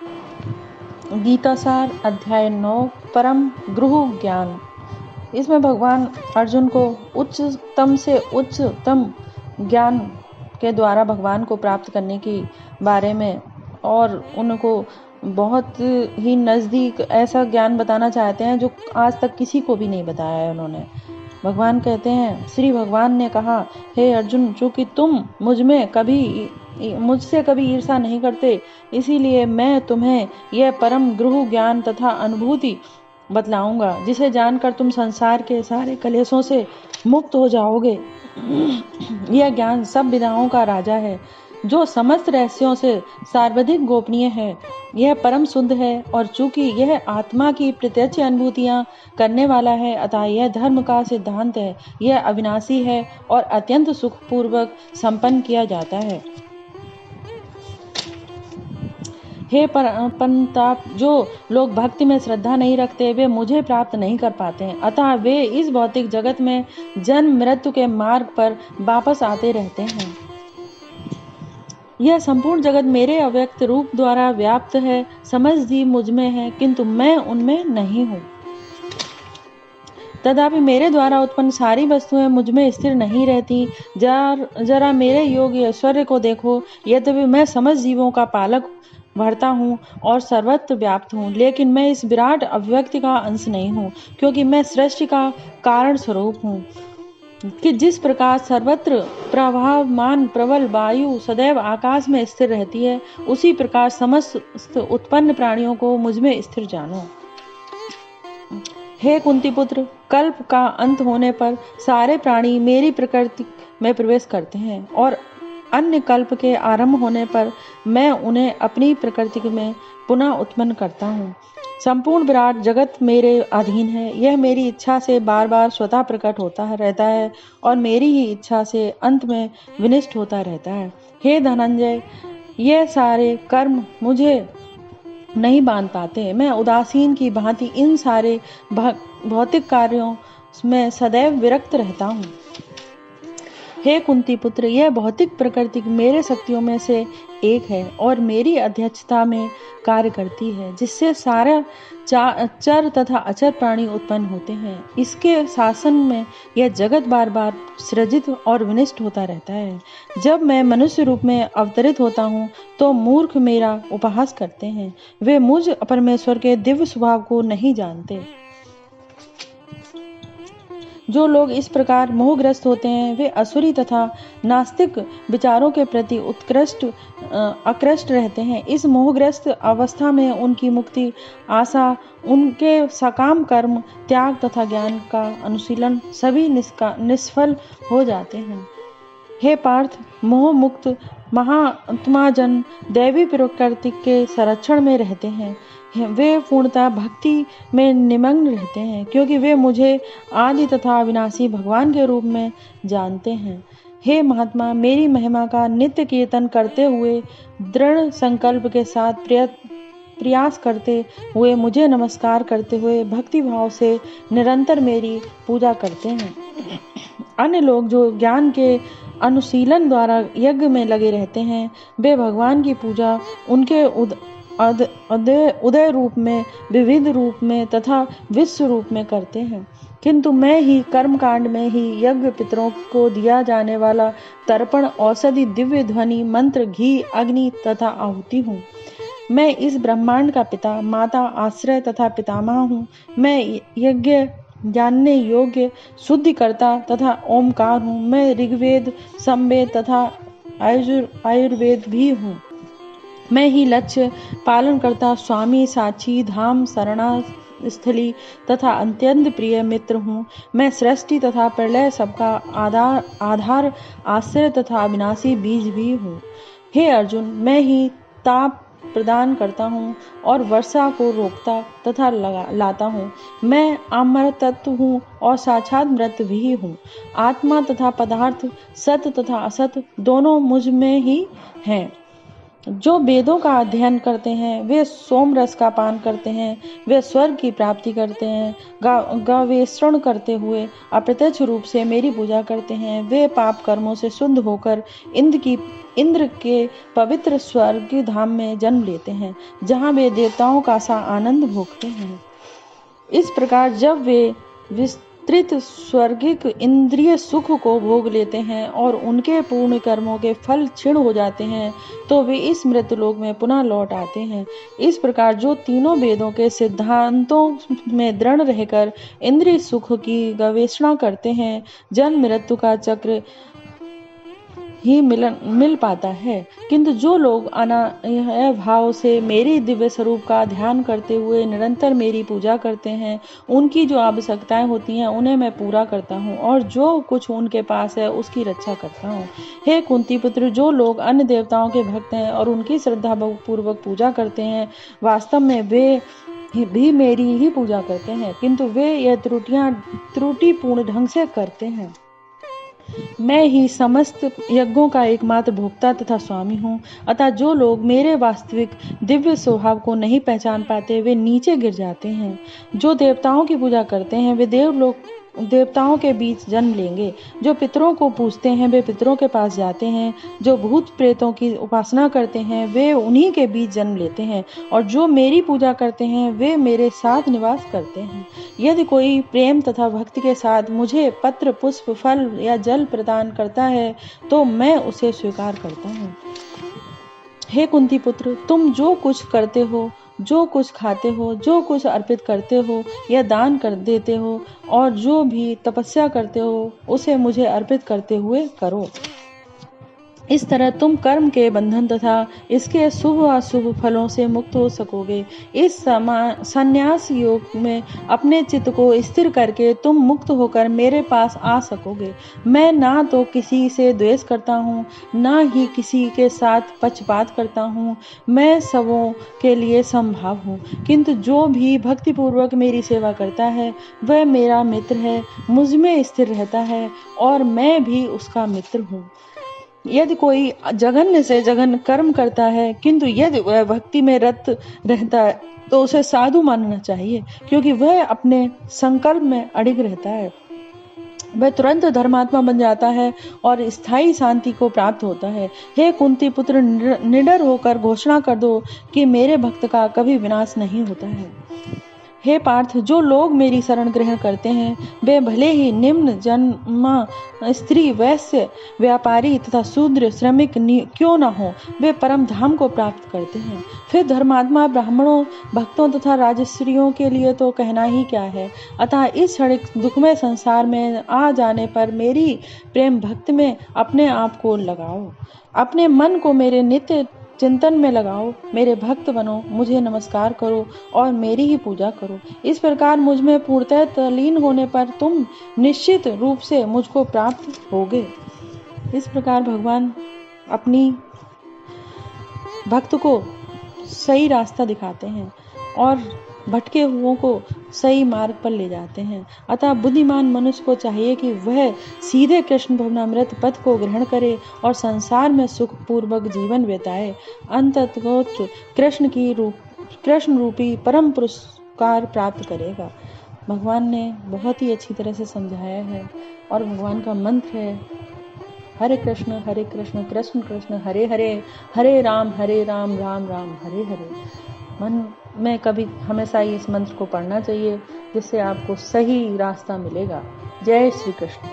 गीतासार अध्याय 9 परम गृह ज्ञान। इसमें भगवान अर्जुन को उच्चतम से उच्चतम ज्ञान के द्वारा भगवान को प्राप्त करने के बारे में और उनको बहुत ही नज़दीक ऐसा ज्ञान बताना चाहते हैं जो आज तक किसी को भी नहीं बताया है उन्होंने। भगवान कहते हैं, श्री भगवान ने कहा, हे अर्जुन, चूंकि तुम मुझसे कभी ईर्षा नहीं करते, इसीलिए मैं तुम्हें यह परम गृह ज्ञान तथा अनुभूति बतलाऊंगा, जिसे जानकर तुम संसार के सारे कलेशों से मुक्त हो जाओगे। यह ज्ञान सब विद्याओं का राजा है, जो समस्त रहस्यों से सर्वाधिक गोपनीय है। यह परम शुद्ध है, और चूंकि यह आत्मा की प्रत्यक्ष अनुभूतियां करने वाला है, अतः यह धर्म का सिद्धांत है। यह अविनाशी है और अत्यंत सुखपूर्वक संपन्न किया जाता है। हे परंताप, जो लोग भक्ति में श्रद्धा नहीं रखते, वे मुझे प्राप्त नहीं कर पाते हैं। अतः वे इस भौतिक जगत में जन्म मृत्यु के मार्ग पर वापस आते रहते हैं। यह संपूर्ण जगत मेरे अव्यक्त रूप द्वारा व्याप्त है। समस्त जीव मुझ में है, किंतु मैं उनमें नहीं हूँ। तथापि मेरे द्वारा उत्पन्न सारी वस्तुएं मुझ में स्थिर नहीं रहती। जरा मेरे योग ऐश्वर्य को देखो। यद्यपि मैं समस्त जीवों का पालक भरता हूँ और सर्वत्र व्याप्त हूँ, लेकिन मैं इस विराट अभिव्यक्ति का अंश नहीं हूँ, क्योंकि मैं सृष्टि का कारण स्वरूप हूँ। कि जिस प्रकार सर्वत्र प्रवाहमान प्रबल वायु सदैव आकाश में स्थिर रहती है, उसी प्रकार समस्त उत्पन्न प्राणियों को मुझ में स्थिर जानो। हे कुंती पुत्र, कल्प का अंत होने पर सारे प्राणी मेरी प्रकृति में प्रवेश करते हैं, और अन्य कल्प के आरंभ होने पर मैं उन्हें अपनी प्रकृति में पुनः उत्पन्न करता हूँ। संपूर्ण विराट जगत मेरे अधीन है। यह मेरी इच्छा से बार बार स्वतः प्रकट रहता है, और मेरी ही इच्छा से अंत में विनष्ट होता रहता है। हे धनंजय, ये सारे कर्म मुझे नहीं बांध पाते। मैं उदासीन की भांति इन सारे भौतिक कार्यों में सदैव विरक्त रहता हूँ। हे कुंती पुत्र, यह भौतिक प्रकृति मेरे शक्तियों में से एक है और मेरी अध्यक्षता में कार्य करती है, जिससे सारा चर तथा अचर प्राणी उत्पन्न होते हैं। इसके शासन में यह जगत बार बार सृजित और विनष्ट होता रहता है। जब मैं मनुष्य रूप में अवतरित होता हूँ, तो मूर्ख मेरा उपहास करते हैं। वे मुझ परमेश्वर के दिव्य स्वभाव को नहीं जानते। जो लोग इस प्रकार मोहग्रस्त होते हैं, वे असुरी तथा नास्तिक विचारों के प्रति आकृष्ट रहते हैं। इस मोहग्रस्त अवस्था में उनकी मुक्ति आशा, उनके सकाम कर्म त्याग तथा ज्ञान का अनुशीलन सभी निष्फल हो जाते हैं। हे पार्थ, मोह मुक्त महात्माजन दैवी प्रकृति के संरक्षण में रहते हैं। वे पूर्णतः भक्ति में निमग्न रहते हैं, क्योंकि वे मुझे आदि तथा अविनाशी भगवान के रूप में जानते हैं। हे महात्मा, मेरी महिमा का नित्य कीर्तन करते हुए दृढ़ संकल्प के साथ प्रयास करते हुए मुझे नमस्कार करते हुए भक्ति भाव से निरंतर मेरी पूजा करते हैं। अन्य लोग जो ज्ञान के अनुशीलन द्वारा यज्ञ में लगे रहते हैं, वे भगवान की पूजा उनके उदय रूप में, विविध रूप में तथा विश्व रूप में करते हैं। किंतु मैं ही कर्म कांड में ही यज्ञ पितरों को दिया जाने वाला तर्पण, औषधि, दिव्य ध्वनि, मंत्र, घी, अग्नि तथा आहुति हूँ। मैं इस ब्रह्मांड का पिता, माता, आश्रय तथा पितामह हूँ। मैं यज्ञ जानने योग्य शुद्धिकर्ता तथा ओमकार हूँ। मैं ऋग्वेद, समवेद तथा आयुर्वेद भी हूँ। मैं ही लक्ष्य पालन करता स्वामी, साक्षी, धाम, शरणास्थली तथा अत्यंत प्रिय मित्र हूँ। मैं सृष्टि तथा प्रलय सबका आधार, आश्रय तथा अविनाशी बीज भी हूँ। हे अर्जुन, मैं ही ताप प्रदान करता हूँ और वर्षा को रोकता तथा लाता हूँ। मैं अमर तत्व हूँ और साक्षात मृत भी हूँ। आत्मा तथा पदार्थ, सत्य तथा असत दोनों मुझ में ही हैं। जो वेदों का अध्ययन करते हैं वे सोम रस का पान करते हैं, वे स्वर्ग की प्राप्ति करते हैं। गवेषण करते हुए अप्रत्यक्ष रूप से मेरी पूजा करते हैं, वे पाप कर्मों से शुद्ध होकर इंद्र के पवित्र स्वर्ग धाम में जन्म लेते हैं, जहाँ वे देवताओं का सा आनंद भोगते हैं। इस प्रकार जब वे विस्तृत स्वर्गिक इंद्रिय सुख को भोग लेते हैं और उनके पूर्ण कर्मों के फल क्षीण हो जाते हैं, तो वे इस मृत्युलोक में पुनः लौट आते हैं। इस प्रकार जो तीनों वेदों के सिद्धांतों में दृढ़ रहकर इंद्रिय सुख की गवेषणा करते हैं, जन्म मृत्यु का चक्र ही मिल पाता है। किंतु जो लोग अनायास भाव से मेरे दिव्य स्वरूप का ध्यान करते हुए निरंतर मेरी पूजा करते हैं, उनकी जो आवश्यकताएं होती हैं उन्हें मैं पूरा करता हूँ और जो कुछ उनके पास है उसकी रक्षा करता हूँ। हे कुंती पुत्र, जो लोग अन्य देवताओं के भक्त हैं और उनकी श्रद्धा पूर्वक पूजा करते हैं, वास्तव में वे भी मेरी ही पूजा करते हैं, किंतु वे यह त्रुटिपूर्ण ढंग से करते हैं। मैं ही समस्त यज्ञों का एकमात्र भोक्ता तथा स्वामी हूँ। अतः जो लोग मेरे वास्तविक दिव्य स्वभाव को नहीं पहचान पाते, वे नीचे गिर जाते हैं। जो देवताओं की पूजा करते हैं वे देवताओं के बीच जन्म लेंगे। जो पितरों को पूजते हैं वे पितरों के पास जाते हैं। जो भूत प्रेतों की उपासना करते हैं वे उन्हीं के बीच जन्म लेते हैं, और जो मेरी पूजा करते हैं वे मेरे साथ निवास करते हैं। यदि कोई प्रेम तथा भक्ति के साथ मुझे पत्र, पुष्प, फल या जल प्रदान करता है तो मैं उसे स्वीकार करता हूँ। हे कुंती पुत्र, तुम जो कुछ करते हो, जो कुछ खाते हो, जो कुछ अर्पित करते हो या दान कर देते हो, और जो भी तपस्या करते हो, उसे मुझे अर्पित करते हुए करो। इस तरह तुम कर्म के बंधन तथा इसके शुभ अशुभ फलों से मुक्त हो सकोगे। इस संन्यास योग में अपने चित्त को स्थिर करके तुम मुक्त होकर मेरे पास आ सकोगे। मैं ना तो किसी से द्वेष करता हूँ, ना ही किसी के साथ पक्षपात करता हूँ। मैं सबों के लिए समभाव हूँ, किंतु जो भी भक्तिपूर्वक मेरी सेवा करता है वह मेरा मित्र है, मुझ में स्थिर रहता है और मैं भी उसका मित्र हूँ। यदि कोई जघन्य से जघन्य कर्म करता है, किंतु यदि वह भक्ति में रत रहता है तो उसे साधु मानना चाहिए, क्योंकि वह अपने संकल्प में अडिग रहता है। वह तुरंत धर्मात्मा बन जाता है और स्थायी शांति को प्राप्त होता है। हे कुंती पुत्र, निडर होकर घोषणा कर दो कि मेरे भक्त का कभी विनाश नहीं होता है। हे पार्थ, जो लोग मेरी शरण ग्रहण करते हैं वे भले ही निम्न जन्मा स्त्री, वैश्य, व्यापारी तथा शूद्र, श्रमिक क्यों न हो, वे परम धाम को प्राप्त करते हैं। फिर धर्मात्मा ब्राह्मणों, भक्तों तथा राजस्त्रियों के लिए तो कहना ही क्या है। अतः इस क्षणिक दुखमय संसार में आ जाने पर मेरी प्रेम भक्त में अपने आप को लगाओ, अपने मन को मेरे नित्य चिंतन में लगाओ, मेरे भक्त बनो, मुझे नमस्कार करो और मेरी ही पूजा करो। इस प्रकार मुझ में पूर्णतः तल्लीन होने पर तुम निश्चित रूप से मुझको प्राप्त होगे। इस प्रकार भगवान अपनी भक्त को सही रास्ता दिखाते हैं और भटके हुओं को सही मार्ग पर ले जाते हैं। अतः बुद्धिमान मनुष्य को चाहिए कि वह सीधे कृष्ण भवनामृत पथ को ग्रहण करे और संसार में सुख पूर्वक जीवन बिताए। अंततः कृष्ण रूपी परम पुरस्कार प्राप्त करेगा। भगवान ने बहुत ही अच्छी तरह से समझाया है और भगवान का मंत्र है हरे कृष्ण कृष्ण कृष्ण हरे हरे, हरे राम राम राम हरे हरे। मन में कभी हमेशा इस मंत्र को पढ़ना चाहिए, जिससे आपको सही रास्ता मिलेगा। जय श्री कृष्ण।